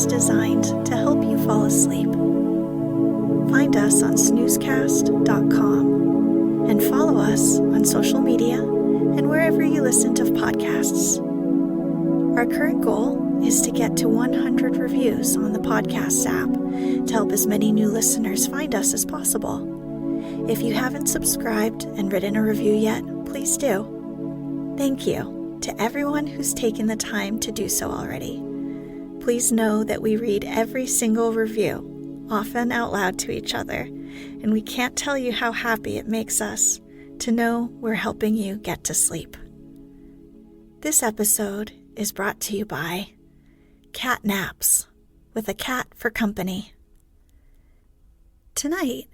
Designed to help you fall asleep. Find us on snoozecast.com and follow us on social media and wherever you listen to podcasts. Our current goal is to get to 100 reviews on the podcast app to help as many new listeners find us as possible. If you haven't subscribed and written a review yet, please do. Thank you to everyone who's taken the time to do so already. Please know that we read every single review, often out loud to each other, and we can't tell you how happy it makes us to know we're helping you get to sleep. This episode is brought to you by Cat Naps, with a cat for company. Tonight,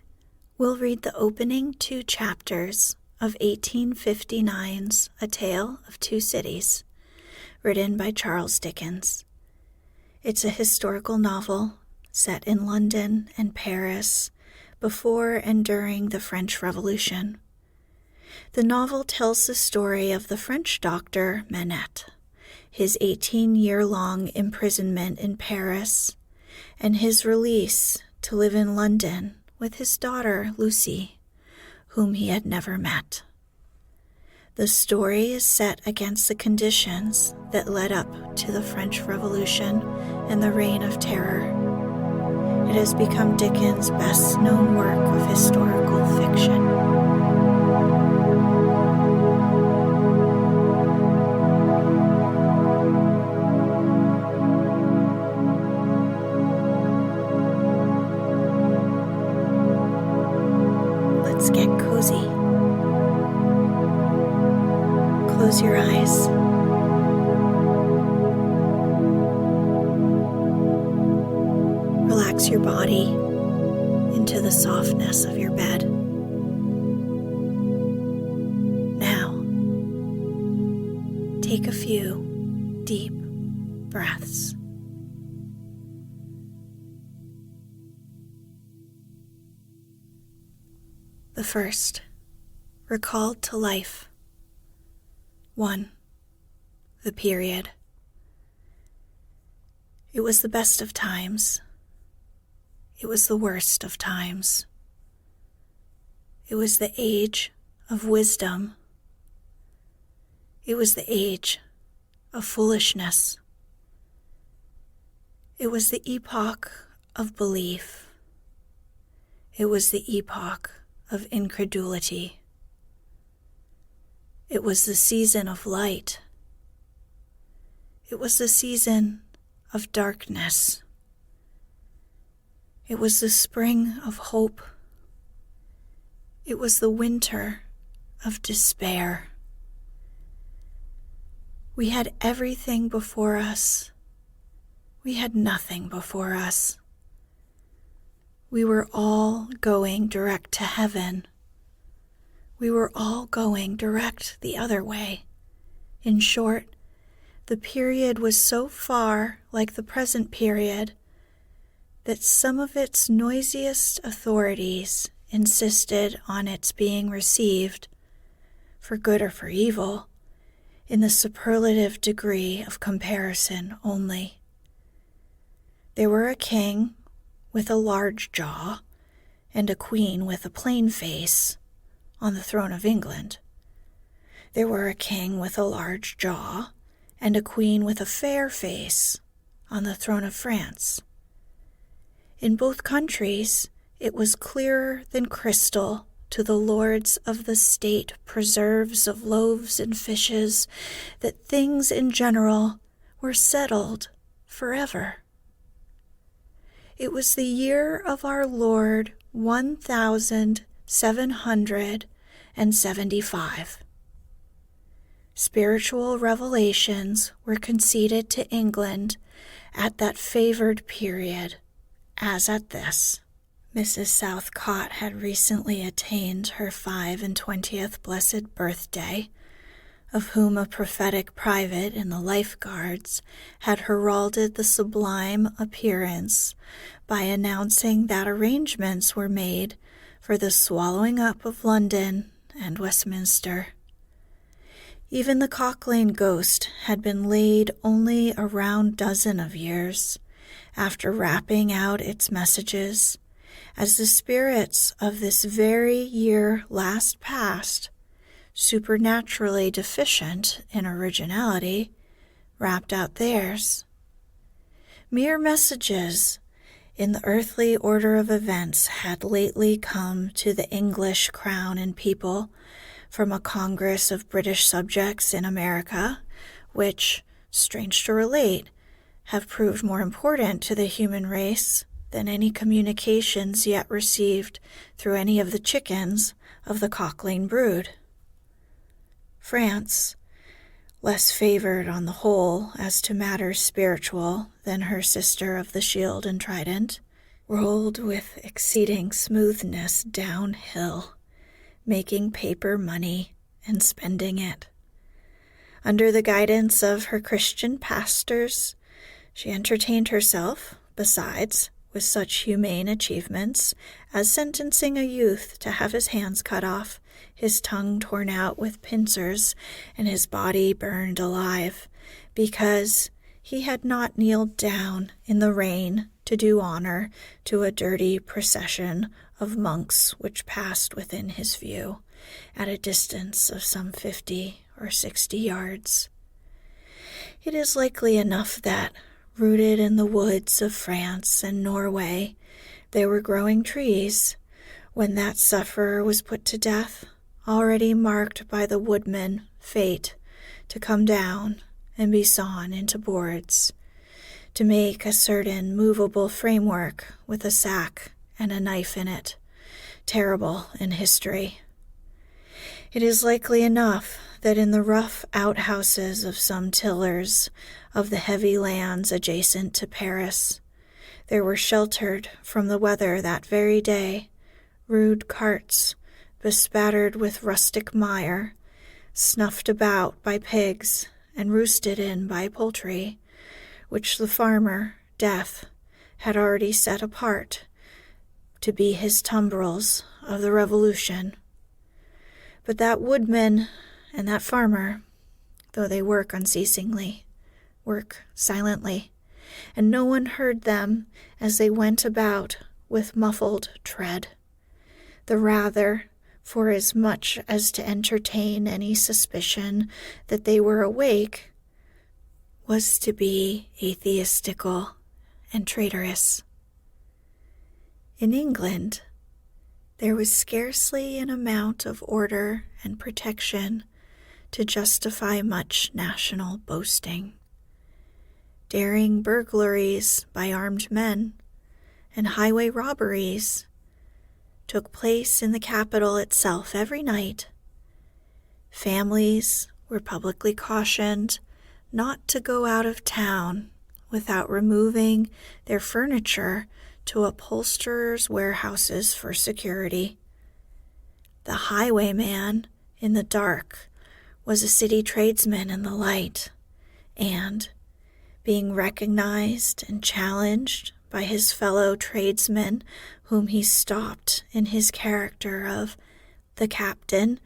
we'll read the opening 2 chapters of 1859's A Tale of Two Cities, written by Charles Dickens. It's a historical novel set in London and Paris before and during the French Revolution. The novel tells the story of the French doctor Manette, his 18-year-long imprisonment in Paris, and his release to live in London with his daughter Lucy, whom he had never met. The story is set against the conditions that led up to the French Revolution and the Reign of Terror. It has become Dickens' best-known work of historical fiction. Let's get cozy. Close your eyes. Relax your body into the softness of your bed. Now, take a few deep breaths. The first, recalled to life. 1. The period. It was the best of times. It was the worst of times. It was the age of wisdom. It was the age of foolishness. It was the epoch of belief. It was the epoch of incredulity. It was the season of light. It was the season of darkness. It was the spring of hope. It was the winter of despair. We had everything before us. We had nothing before us. We were all going direct to heaven. We were all going direct the other way. In short, the period was so far like the present period that some of its noisiest authorities insisted on its being received, for good or for evil, in the superlative degree of comparison only. There were a king with a large jaw and a queen with a plain face on the throne of England. There were a king with a large jaw and a queen with a fair face on the throne of France. In both countries, it was clearer than crystal to the lords of the state preserves of loaves and fishes that things in general were settled forever. It was the year of our Lord 1775. Spiritual revelations were conceded to England at that favored period, as at this. Mrs. Southcott had recently attained her 25th blessed birthday, of whom a prophetic private in the Life Guards had heralded the sublime appearance by announcing that arrangements were made for the swallowing up of London and Westminster. Even the Cock Lane ghost had been laid only a round dozen of years after rapping out its messages, as the spirits of this very year last past, supernaturally deficient in originality, rapped out theirs. Mere messages in the earthly order of events had lately come to the English crown and people from a congress of British subjects in America, which, strange to relate, have proved more important to the human race than any communications yet received through any of the chickens of the Cock Lane brood. France, less favored on the whole as to matters spiritual than her sister of the shield and trident, rolled with exceeding smoothness downhill, making paper money and spending it. Under the guidance of her Christian pastors, she entertained herself, besides, with such humane achievements as sentencing a youth to have his hands cut off, his tongue torn out with pincers, and his body burned alive, because he had not kneeled down in the rain to do honor to a dirty procession of monks which passed within his view at a distance of some 50 or 60 yards. It is likely enough that, rooted in the woods of France and Norway, there were growing trees when that sufferer was put to death, already marked by the woodman, fate, to come down and be sawn into boards, to make a certain movable framework with a sack and a knife in it, terrible in history. It is likely enough that in the rough outhouses of some tillers of the heavy lands adjacent to Paris, there were sheltered from the weather that very day rude carts bespattered with rustic mire, snuffed about by pigs and roosted in by poultry, which the farmer, Death, had already set apart to be his tumbrils of the Revolution. But that woodman and that farmer, though they work unceasingly, work silently, and no one heard them as they went about with muffled tread, the rather for as much as to entertain any suspicion that they were awake was to be atheistical and traitorous. In England, there was scarcely an amount of order and protection to justify much national boasting. Daring burglaries by armed men and highway robberies took place in the capital itself every night. Families were publicly cautioned not to go out of town without removing their furniture to upholsterers' warehouses for security. The highwayman in the dark was a city tradesman in the light, and, being recognized and challenged by his fellow tradesmen whom he stopped in his character of the captain,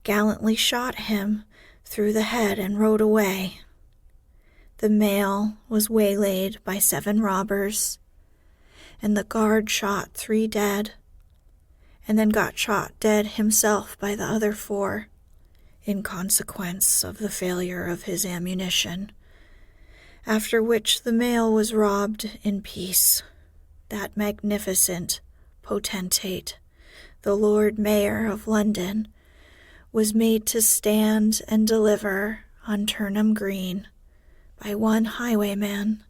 gallantly shot him through the head and rode away. The mail was waylaid by 7 robbers, and the guard shot 3 dead, and then got shot dead himself by the other 4, in consequence of the failure of his ammunition, after which the mail was robbed in peace. That magnificent potentate, the Lord Mayor of London, was made to stand and deliver on Turnham Green by one highwayman,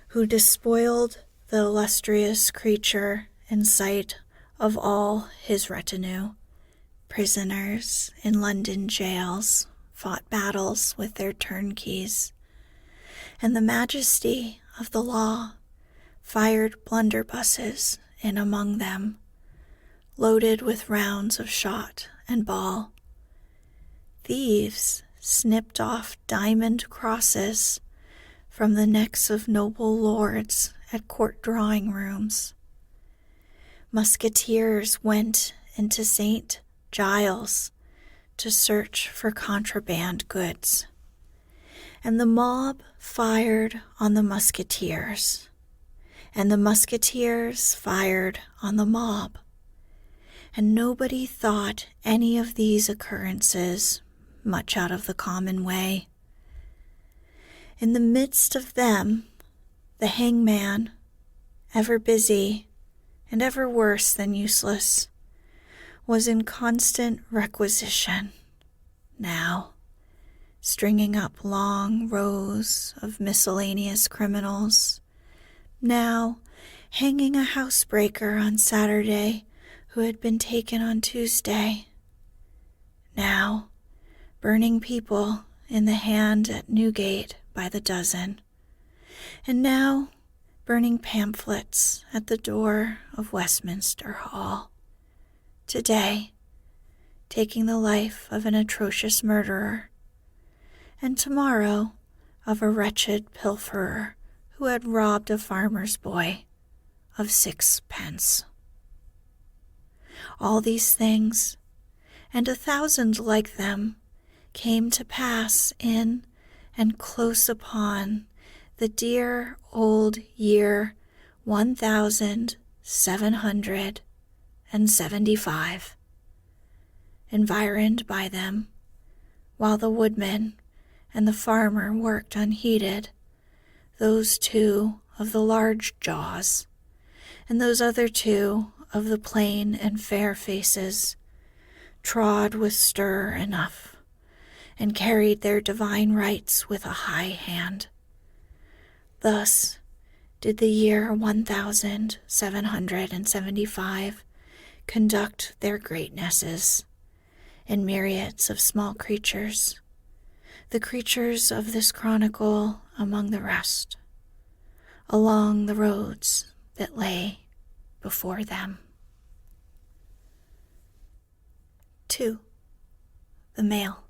who despoiled the illustrious creature in sight of all his retinue. Prisoners in London jails fought battles with their turnkeys, and the majesty of the law fired blunderbusses in among them, loaded with rounds of shot and ball. Thieves snipped off diamond crosses from the necks of noble lords at court drawing rooms. Musketeers went into St. Giles to search for contraband goods, and the mob fired on the musketeers, and the musketeers fired on the mob, and nobody thought any of these occurrences much out of the common way. In the midst of them, the hangman, ever busy and ever worse than useless, was in constant requisition, now stringing up long rows of miscellaneous criminals, now hanging a housebreaker on Saturday who had been taken on Tuesday, now burning people in the hand at Newgate by the dozen, and now burning pamphlets at the door of Westminster Hall. Today, taking the life of an atrocious murderer, and tomorrow of a wretched pilferer who had robbed a farmer's boy of 6 pence. All these things, and 1,000 like them, came to pass in and close upon the dear old year 1775, environed by them, while the woodman and the farmer worked unheeded, those two of the large jaws, and those other two of the plain and fair faces, trod with stir enough, and carried their divine rights with a high hand. Thus did the year 1775 conduct their greatnesses, in myriads of small creatures, the creatures of this chronicle among the rest, along the roads that lay before them. 2. The Mail.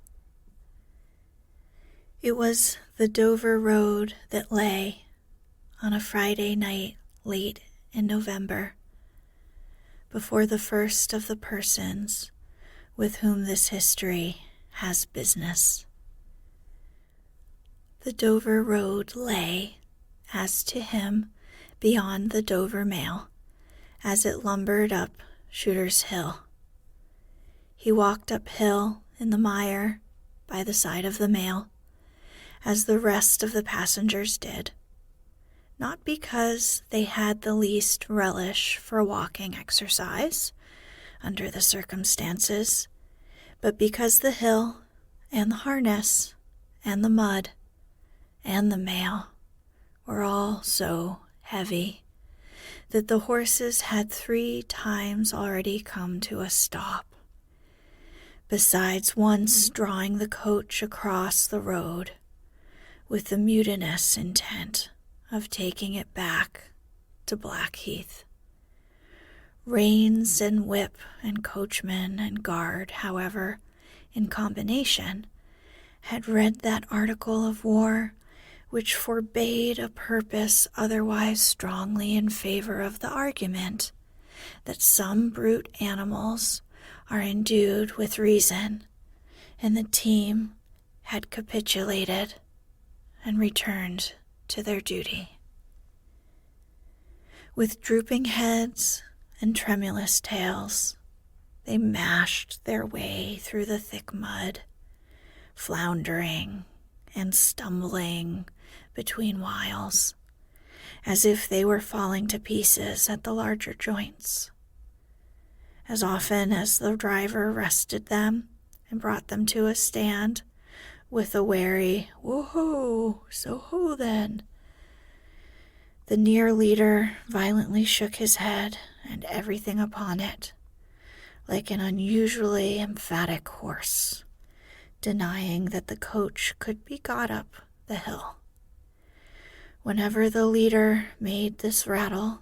It was the Dover Road that lay on a Friday night late in November, before the first of the persons with whom this history has business. The Dover Road lay, as to him, beyond the Dover Mail, as it lumbered up Shooter's Hill. He walked uphill in the mire by the side of the mail, as the rest of the passengers did, not because they had the least relish for walking exercise under the circumstances, but because the hill and the harness and the mud and the mail were all so heavy that the horses had 3 times already come to a stop, besides once drawing the coach across the road with the mutinous intent of taking it back to Blackheath. Reins and whip and coachman and guard, however, in combination, had read that article of war which forbade a purpose otherwise strongly in favor of the argument that some brute animals are endued with reason, and the team had capitulated and returned to their duty. With drooping heads and tremulous tails, they mashed their way through the thick mud, floundering and stumbling between whiles, as if they were falling to pieces at the larger joints. As often as the driver rested them and brought them to a stand with a wary, "Whoa-ho, so-ho then," the near leader violently shook his head and everything upon it, like an unusually emphatic horse, denying that the coach could be got up the hill. Whenever the leader made this rattle,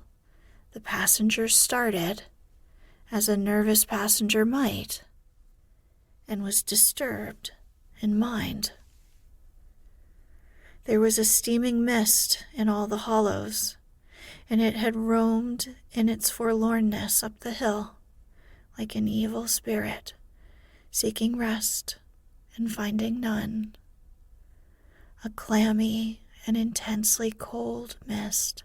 the passengers started, as a nervous passenger might, and was disturbed in mind. There was a steaming mist in all the hollows, and it had roamed in its forlornness up the hill like an evil spirit, seeking rest and finding none. A clammy and intensely cold mist.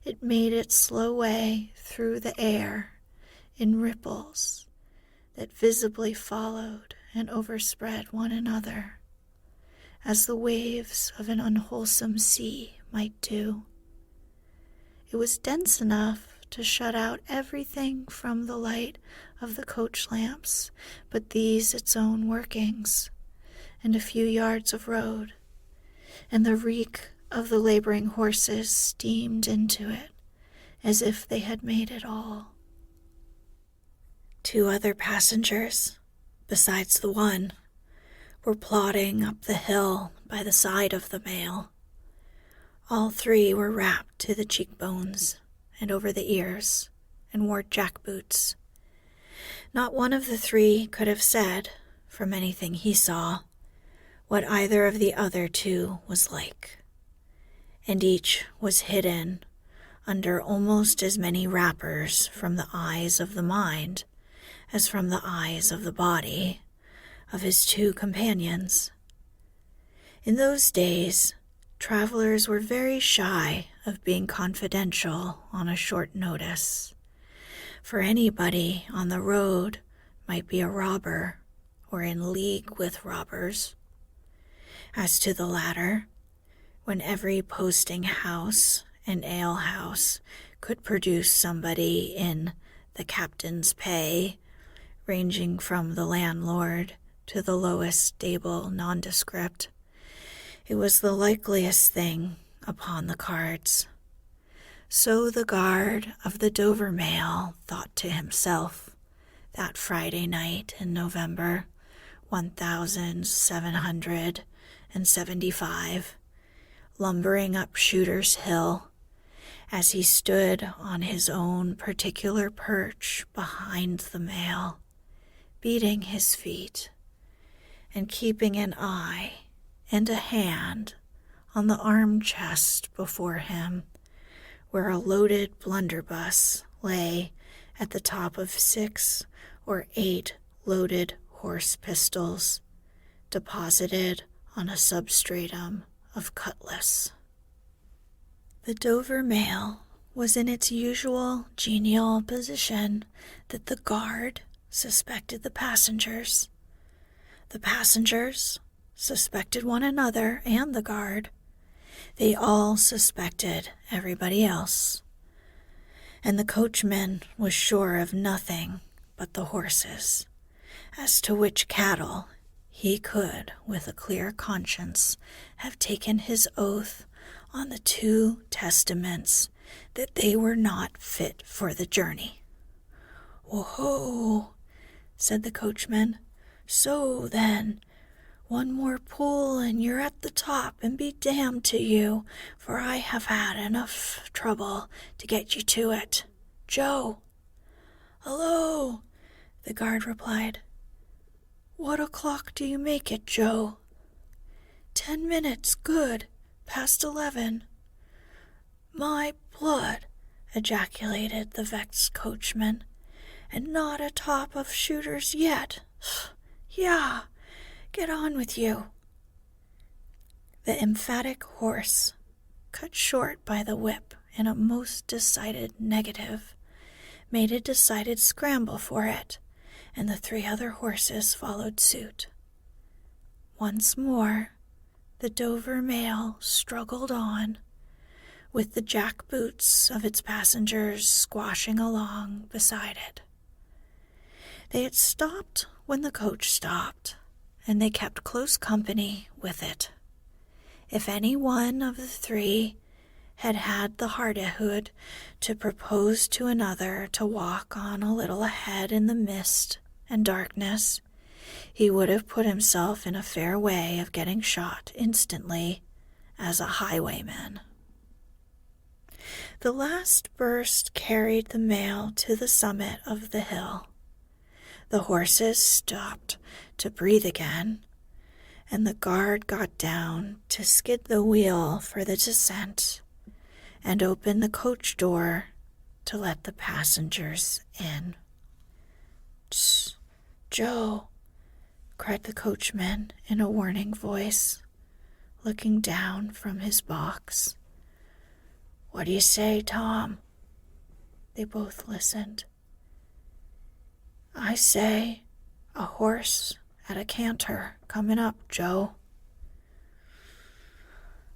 It made its slow way through the air in ripples that visibly followed and overspread one another, as the waves of an unwholesome sea might do. It was dense enough to shut out everything from the light of the coach lamps but these its own workings, and a few yards of road, and the reek of the laboring horses steamed into it as if they had made it all. 2 other passengers, besides the one, were plodding up the hill by the side of the mail. All 3 were wrapped to the cheekbones and over the ears, and wore jackboots. Not one of the 3 could have said, from anything he saw, what either of the other 2 was like, and each was hidden under almost as many wrappers from the eyes of the mind as from the eyes of the body of his 2 companions. In those days, travelers were very shy of being confidential on a short notice, for anybody on the road might be a robber or in league with robbers. As to the latter, when every posting house and alehouse could produce somebody in the captain's pay, ranging from the landlord to the lowest stable nondescript, it was the likeliest thing upon the cards. So the guard of the Dover Mail thought to himself that Friday night in November 1775, lumbering up Shooter's Hill, as he stood on his own particular perch behind the mail, beating his feet and keeping an eye and a hand on the arm chest before him, where a loaded blunderbuss lay at the top of 6 or 8 loaded horse pistols, deposited on a substratum of cutlass. The Dover Mail was in its usual genial position that the guard suspected the passengers. The passengers suspected one another and the guard. They all suspected everybody else, and the coachman was sure of nothing but the horses, as to which cattle he could, with a clear conscience, have taken his oath on the 2 testaments that they were not fit for the journey. "Oh-ho," said the coachman, "so then, one more pull and you're at the top, and be damned to you, for I have had enough trouble to get you to it. Joe." "Hello," the guard replied. "What o'clock do you make it, Joe?" 10 minutes, good, past 11. "My blood," ejaculated the vexed coachman, "and not atop of Shooters yet. Yah! Get on with you." The emphatic horse, cut short by the whip in a most decided negative, made a decided scramble for it, and the 3 other horses followed suit. Once more, the Dover Mail struggled on, with the jackboots of its passengers squashing along beside it. They had stopped when the coach stopped, and they kept close company with it. If any one of the 3 had had the hardihood to propose to another to walk on a little ahead in the mist and darkness, he would have put himself in a fair way of getting shot instantly as a highwayman. The last burst carried the mail to the summit of the hill. The horses stopped to breathe again, and the guard got down to skid the wheel for the descent and open the door to let the passengers in. "Tss, Joe," cried the coachman in a warning voice, looking down from his box. "What do you say, Tom?" They both listened. "I say, a horse at a canter coming up, Joe."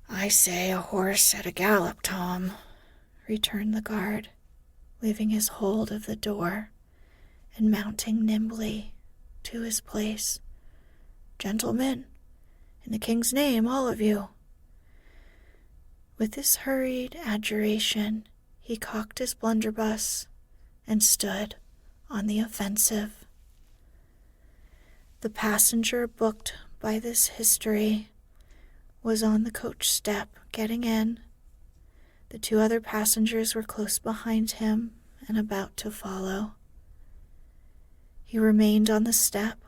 "I say, a horse at a gallop, Tom," returned the guard, leaving his hold of the door and mounting nimbly to his place. "Gentlemen, in the king's name, all of you." With this hurried adjuration, he cocked his blunderbuss and stood on the offensive. The passenger booked by this history was on the coach step getting in. The two other passengers were close behind him and about to follow. He remained on the step,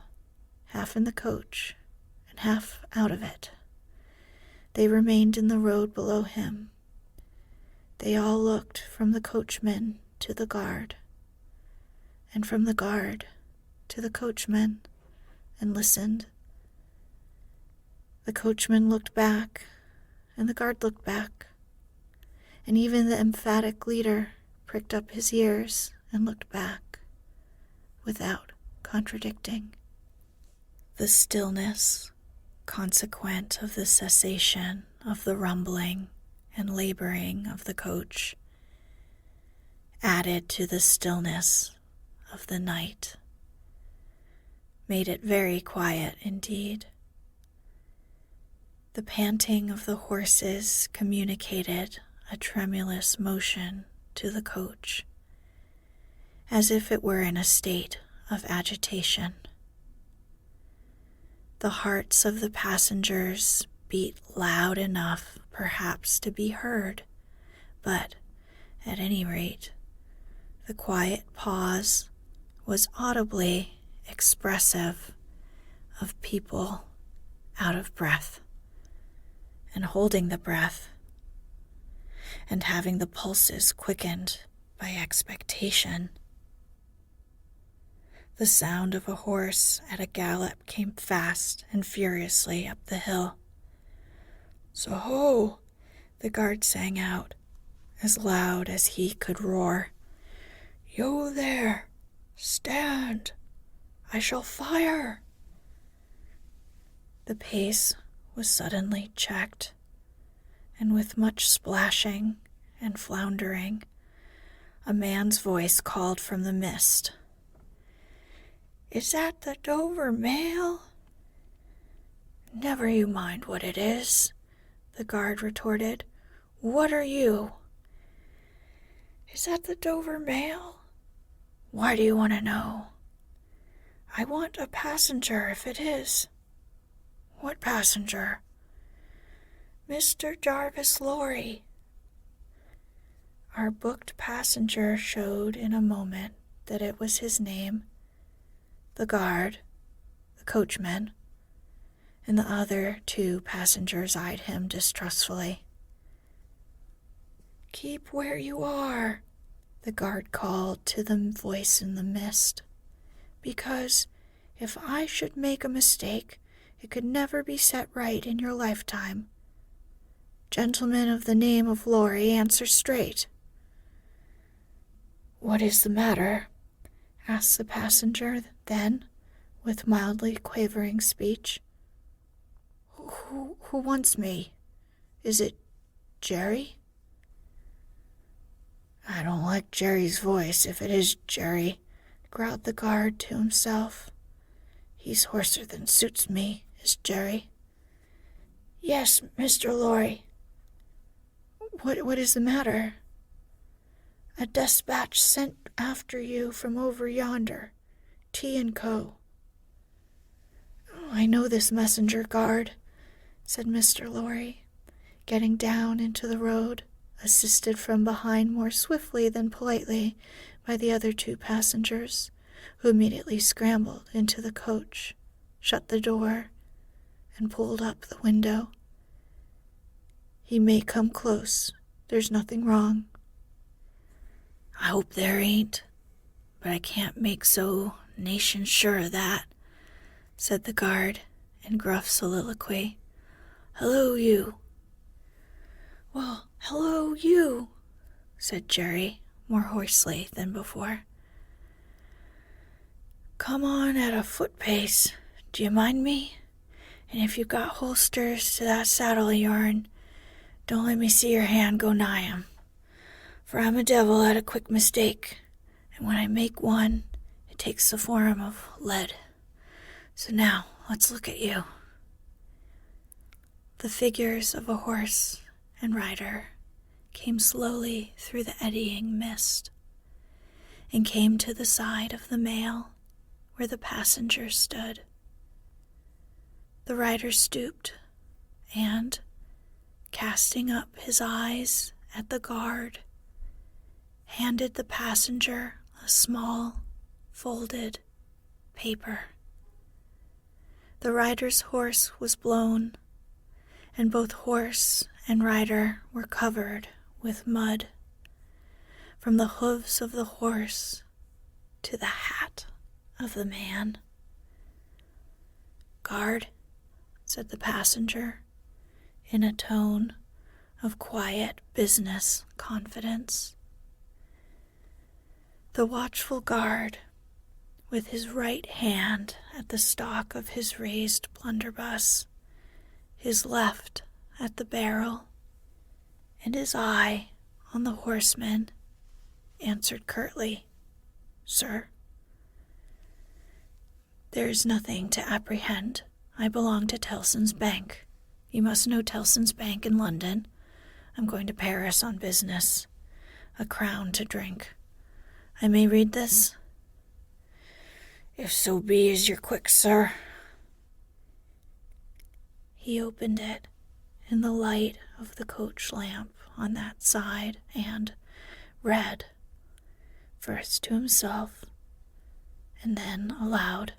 half in the coach and half out of it. They remained in the road below him. They all looked from the coachman to the guard, and from the guard to the coachman, and listened. The coachman looked back, and the guard looked back, and even the emphatic leader pricked up his ears and looked back, without contradicting. The stillness consequent of the cessation of the rumbling and laboring of the coach added to the stillness of the night, made it very quiet indeed. The panting of the horses communicated a tremulous motion to the coach, as if it were in a state of agitation. The hearts of the passengers beat loud enough, perhaps, to be heard, but, at any rate, the quiet pause was audibly expressive of people out of breath, and holding the breath, and having the pulses quickened by expectation. The sound of a horse at a gallop came fast and furiously up the hill. "So-ho!" the guard sang out, as loud as he could roar. "Yo there! Stand! I shall fire!" The pace was suddenly checked, and with much splashing and floundering, a man's voice called from the mist. "Is that the Dover mail?" "Never you mind what it is," the guard retorted. "What are you?" "Is that the Dover mail?" "Why do you want to know?" "I want a passenger if it is." "What passenger?" "Mr. Jarvis Lorry." Our booked passenger showed in a moment that it was his name. The guard, the coachman, and the other two passengers eyed him distrustfully. "Keep where you are," the guard called to the voice in the mist, "because if I should make a mistake, it could never be set right in your lifetime. Gentlemen of the name of Lorry, answer straight." "What is the matter?" asked the passenger then, with mildly quavering speech. Who wants me? Is it Jerry?" "I don't like Jerry's voice, if it is Jerry," growled the guard to himself. "He's hoarser than suits me, is Jerry." "Yes, Mr. Lorry." What is the matter?" "A despatch sent after you from over yonder, T & Co." I know this messenger guard," said Mr. Lorry, getting down into the road, assisted from behind more swiftly than politely by the other 2 passengers, who immediately scrambled into the coach, shut the door, and pulled up the window. "He may come close. There's nothing wrong." "I hope there ain't, but I can't make so nation sure of that," said the guard in gruff soliloquy. "Hello, you." "Well, hello, you," said Jerry, more hoarsely than before. "Come on at a foot pace. Do you mind me? And if you've got holsters to that saddle of yourn, don't let me see your hand go nigh 'em. For I'm a devil at a quick mistake, and when I make one, it takes the form of lead. So now, let's look at you." The figures of a horse and rider came slowly through the eddying mist and came to the side of the mail where the passenger stood. The rider stooped and, casting up his eyes at the guard, handed the passenger a small, folded paper. The rider's horse was blown, and both horse and rider were covered with mud, from the hooves of the horse to the hat of the man. "Guard," said the passenger, in a tone of quiet business confidence. The watchful guard, with his right hand at the stock of his raised blunderbuss, his left at the barrel, and his eye on the horseman, answered curtly, "Sir." "There is nothing to apprehend. I belong to Tellson's Bank. You must know Tellson's Bank in London. I'm going to Paris on business. A crown to drink. I may read this?" "If so be as you're quick, sir." He opened it in the light of the coach lamp on that side and read, first to himself and then aloud.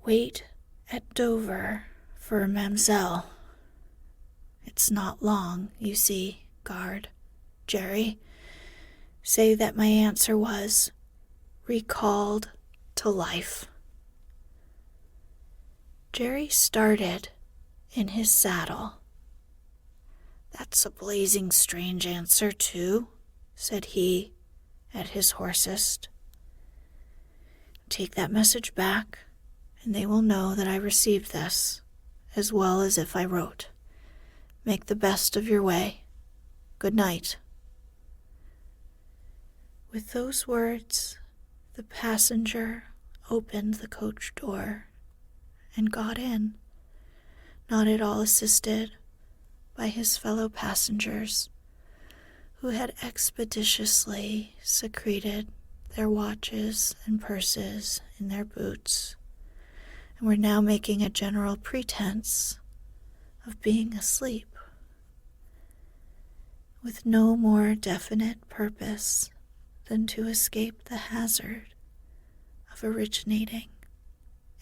"Wait at Dover for Mamselle. It's not long, you see, guard. Jerry, say that my answer was recalled to life." Jerry started in his saddle. "That's a blazing strange answer, too," said he at his hoarsest. "Take that message back, and they will know that I received this, as well as if I wrote. Make the best of your way. Good night." With those words, the passenger opened the coach door and got in, not at all assisted by his fellow passengers, who had expeditiously secreted their watches and purses in their boots, and were now making a general pretense of being asleep, with no more definite purpose than to escape the hazard of originating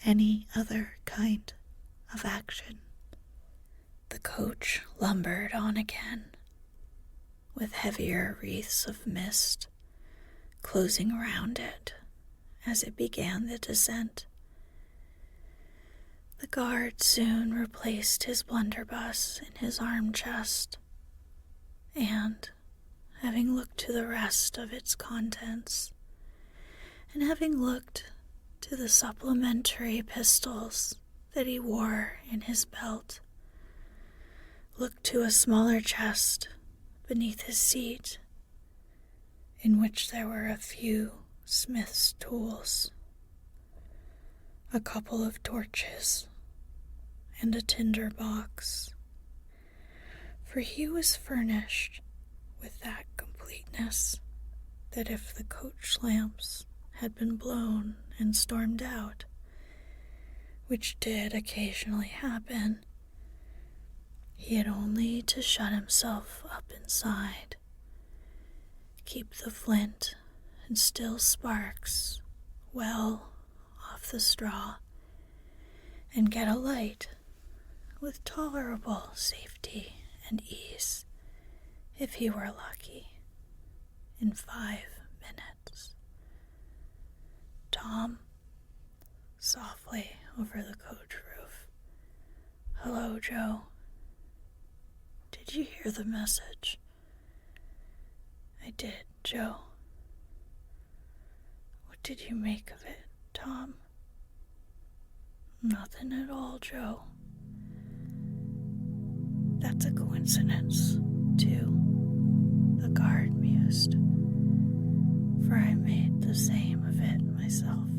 any other kind of action. The coach lumbered on again, with heavier wreaths of mist closing around it as it began the descent. The guard soon replaced his blunderbuss in his arm chest, and, having looked to the rest of its contents, and having looked to the supplementary pistols that he wore in his belt, looked to a smaller chest beneath his seat, in which there were a few smith's tools, a couple of torches, and a tinder box, for he was furnished with that completeness that if the coach lamps had been blown and stormed out, which did occasionally happen, he had only to shut himself up inside, keep the flint and still sparks well off the straw, and get a light with tolerable safety and ease, if he were lucky, in 5 minutes. Tom, softly over the coach roof. "Hello, Joe. Did you hear the message?" "I did, Joe." "What did you make of it, Tom?" "Nothing at all, Joe." "That's a coincidence, too," the guard mused, "for I made the same of it myself."